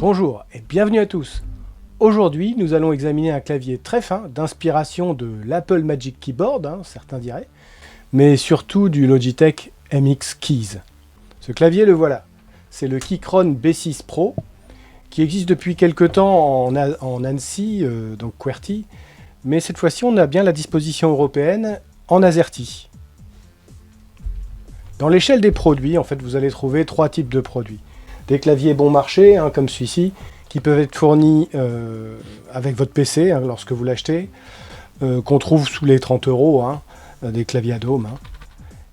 Bonjour et bienvenue à tous. Aujourd'hui, nous allons examiner un clavier très fin d'inspiration de l'Apple Magic Keyboard, certains diraient, mais surtout du Logitech MX Keys. Ce clavier, le voilà. C'est le Keychron B6 Pro, qui existe depuis quelque temps en ANSI, donc QWERTY, mais cette fois-ci, on a bien la disposition européenne en AZERTY. Dans l'échelle des produits, en fait, vous allez trouver trois types de produits. Des claviers bon marché, comme celui-ci, qui peuvent être fournis avec votre PC lorsque vous l'achetez, qu'on trouve sous les 30 euros, des claviers à dôme.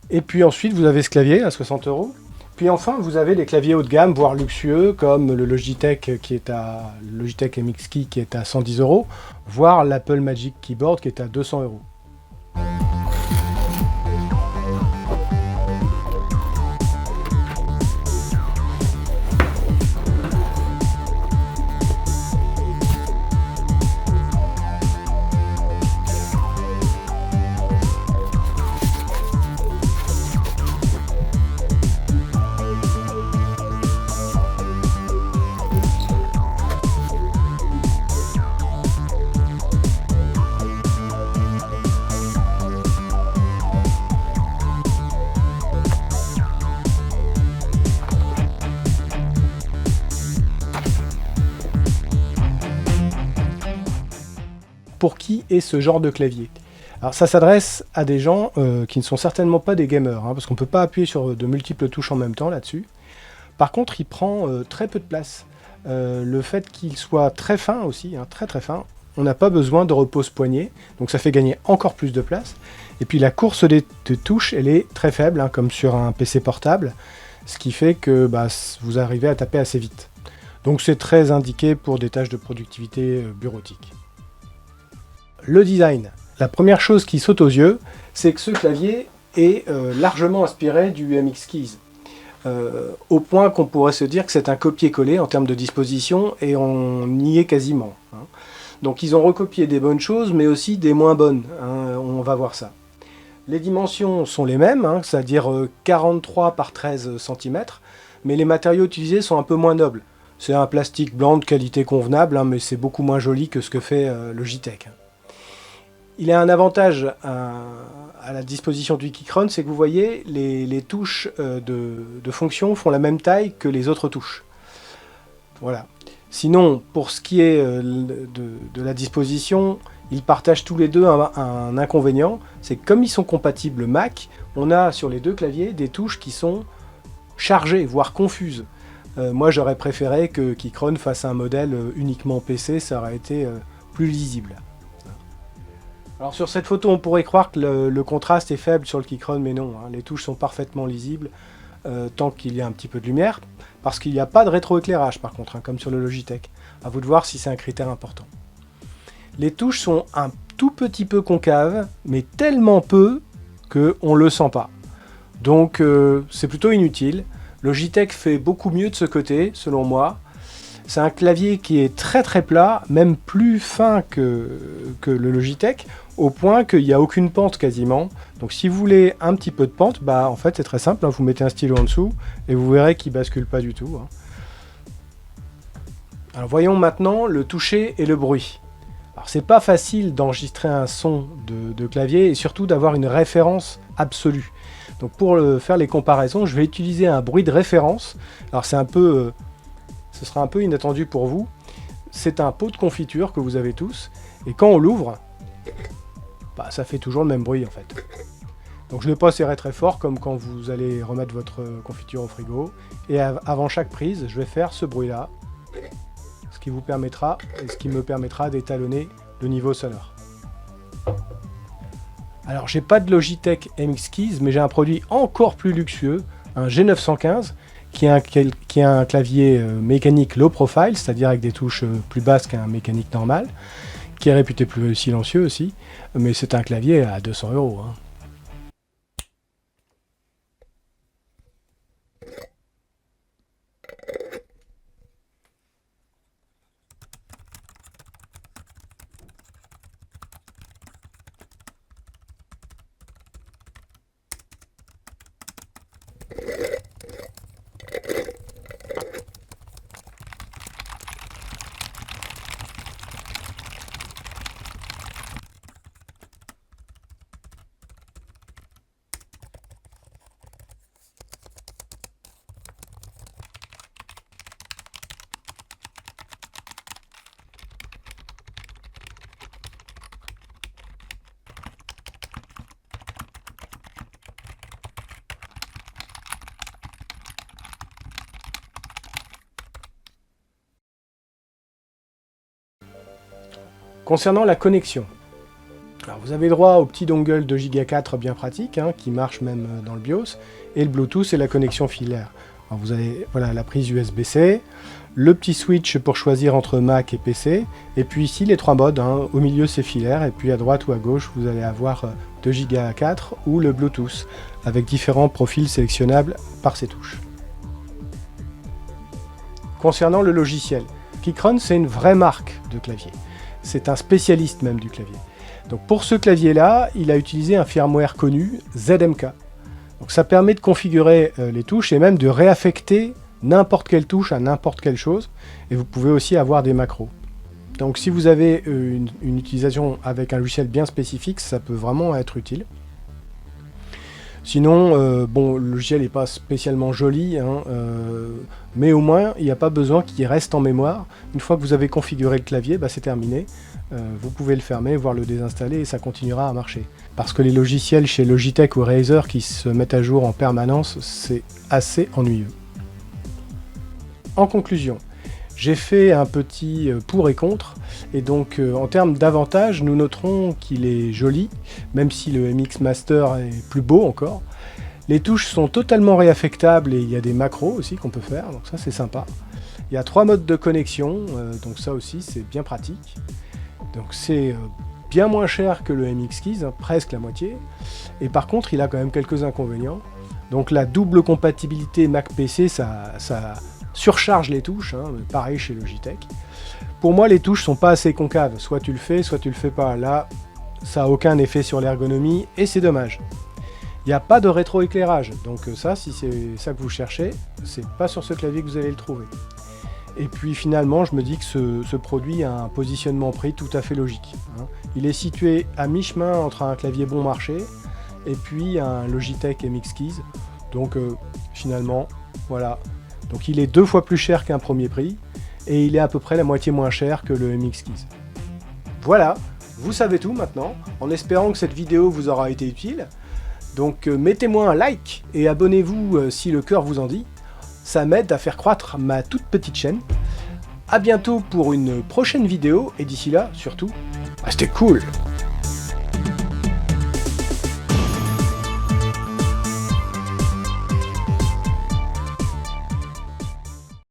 Et puis ensuite, vous avez ce clavier à 60 euros. Puis enfin, vous avez des claviers haut de gamme, voire luxueux, comme le Logitech Logitech MX Key qui est à 110 euros, voire l'Apple Magic Keyboard qui est à 200 euros. Pour qui est ce genre de clavier? Alors ça s'adresse à des gens qui ne sont certainement pas des gamers, parce qu'on ne peut pas appuyer sur de multiples touches en même temps là-dessus. Par contre, il prend très peu de place. Le fait qu'il soit très fin aussi, très très fin, on n'a pas besoin de repose-poignet, donc ça fait gagner encore plus de place. Et puis la course des touches, elle est très faible, comme sur un PC portable, ce qui fait que vous arrivez à taper assez vite. Donc c'est très indiqué pour des tâches de productivité bureautique. Le design. La première chose qui saute aux yeux, c'est que ce clavier est largement inspiré du MX Keys. Au point qu'on pourrait se dire que c'est un copier-coller en termes de disposition, et on y est quasiment. Donc ils ont recopié des bonnes choses, mais aussi des moins bonnes. On va voir ça. Les dimensions sont les mêmes, c'est-à-dire 43 par 13 cm, mais les matériaux utilisés sont un peu moins nobles. C'est un plastique blanc de qualité convenable, mais c'est beaucoup moins joli que ce que fait Logitech. Il a un avantage à la disposition du Keychron, c'est que vous voyez, les touches de fonction font la même taille que les autres touches. Voilà. Sinon, pour ce qui est de la disposition, ils partagent tous les deux un inconvénient, c'est que comme ils sont compatibles Mac, on a sur les deux claviers des touches qui sont chargées, voire confuses. Moi, j'aurais préféré que Keychron fasse un modèle uniquement PC, ça aurait été plus lisible. Alors sur cette photo, on pourrait croire que le contraste est faible sur le Keychron, mais non, les touches sont parfaitement lisibles tant qu'il y a un petit peu de lumière, parce qu'il n'y a pas de rétroéclairage par contre, comme sur le Logitech. À vous de voir si c'est un critère important. Les touches sont un tout petit peu concaves, mais tellement peu qu'on ne le sent pas. Donc c'est plutôt inutile. Logitech fait beaucoup mieux de ce côté, selon moi. C'est un clavier qui est très très plat, même plus fin que le Logitech, au point qu'il n'y a aucune pente quasiment. Donc si vous voulez un petit peu de pente, en fait c'est très simple, vous mettez un stylo en dessous et vous verrez qu'il ne bascule pas du tout. Alors voyons maintenant le toucher et le bruit. Alors c'est pas facile d'enregistrer un son de clavier et surtout d'avoir une référence absolue. Donc pour faire les comparaisons, je vais utiliser un bruit de référence. Alors c'est ce sera un peu inattendu pour vous. C'est un pot de confiture que vous avez tous, et quand on l'ouvre, ça fait toujours le même bruit en fait. Donc je ne vais pas serrer très fort comme quand vous allez remettre votre confiture au frigo, et avant chaque prise, je vais faire ce bruit là, ce qui me permettra d'étalonner le niveau sonore. Alors j'ai pas de Logitech MX Keys, mais j'ai un produit encore plus luxueux, un G915, qui est un clavier mécanique low profile, c'est-à-dire avec des touches plus basses qu'un mécanique normal, qui est réputé plus silencieux aussi, mais c'est un clavier à 200 euros. Concernant la connexion, alors vous avez droit au petit dongle 2 Go 4 bien pratique, hein, qui marche même dans le BIOS, et le Bluetooth et la connexion filaire. Alors vous avez voilà, la prise USB-C, le petit switch pour choisir entre Mac et PC, et puis ici les 3 modes, hein, au milieu c'est filaire, et puis à droite ou à gauche vous allez avoir 2 Go 4 ou le Bluetooth, avec différents profils sélectionnables par ces touches. Concernant le logiciel, Keychron c'est une vraie marque de clavier, c'est un spécialiste même du clavier. Donc pour ce clavier-là, il a utilisé un firmware connu, ZMK. Donc ça permet de configurer les touches et même de réaffecter n'importe quelle touche à n'importe quelle chose. Et vous pouvez aussi avoir des macros. Donc si vous avez une utilisation avec un logiciel bien spécifique, ça peut vraiment être utile. Sinon, bon, le logiciel n'est pas spécialement joli, hein, mais au moins, il n'y a pas besoin qu'il reste en mémoire. Une fois que vous avez configuré le clavier, bah, c'est terminé. Vous pouvez le fermer, voire le désinstaller, et ça continuera à marcher. Parce que les logiciels chez Logitech ou Razer qui se mettent à jour en permanence, c'est assez ennuyeux. En conclusion, j'ai fait un petit pour et contre, et donc en termes d'avantages, nous noterons qu'il est joli, même si le MX Master est plus beau encore. Les touches sont totalement réaffectables et il y a des macros aussi qu'on peut faire, donc ça c'est sympa. Il y a 3 modes de connexion, donc ça aussi c'est bien pratique. Donc c'est bien moins cher que le MX Keys, hein, presque la moitié, et par contre il a quand même quelques inconvénients. Donc la double compatibilité Mac-PC, ça surcharge les touches, hein, pareil chez Logitech. Pour moi, les touches sont pas assez concaves, soit tu le fais pas. Là, ça n'a aucun effet sur l'ergonomie et c'est dommage. Il n'y a pas de rétroéclairage, donc ça, si c'est ça que vous cherchez, c'est pas sur ce clavier que vous allez le trouver. Et puis finalement, je me dis que ce produit a un positionnement prix tout à fait logique, hein. Il est situé à mi-chemin entre un clavier bon marché et puis un Logitech MX Keys, donc finalement, voilà. Donc il est 2 fois plus cher qu'un premier prix, et il est à peu près la moitié moins cher que le MX Keys. Voilà, vous savez tout maintenant, en espérant que cette vidéo vous aura été utile. Donc mettez-moi un like et abonnez-vous si le cœur vous en dit. Ça m'aide à faire croître ma toute petite chaîne. A bientôt pour une prochaine vidéo, et d'ici là, surtout, restez cool!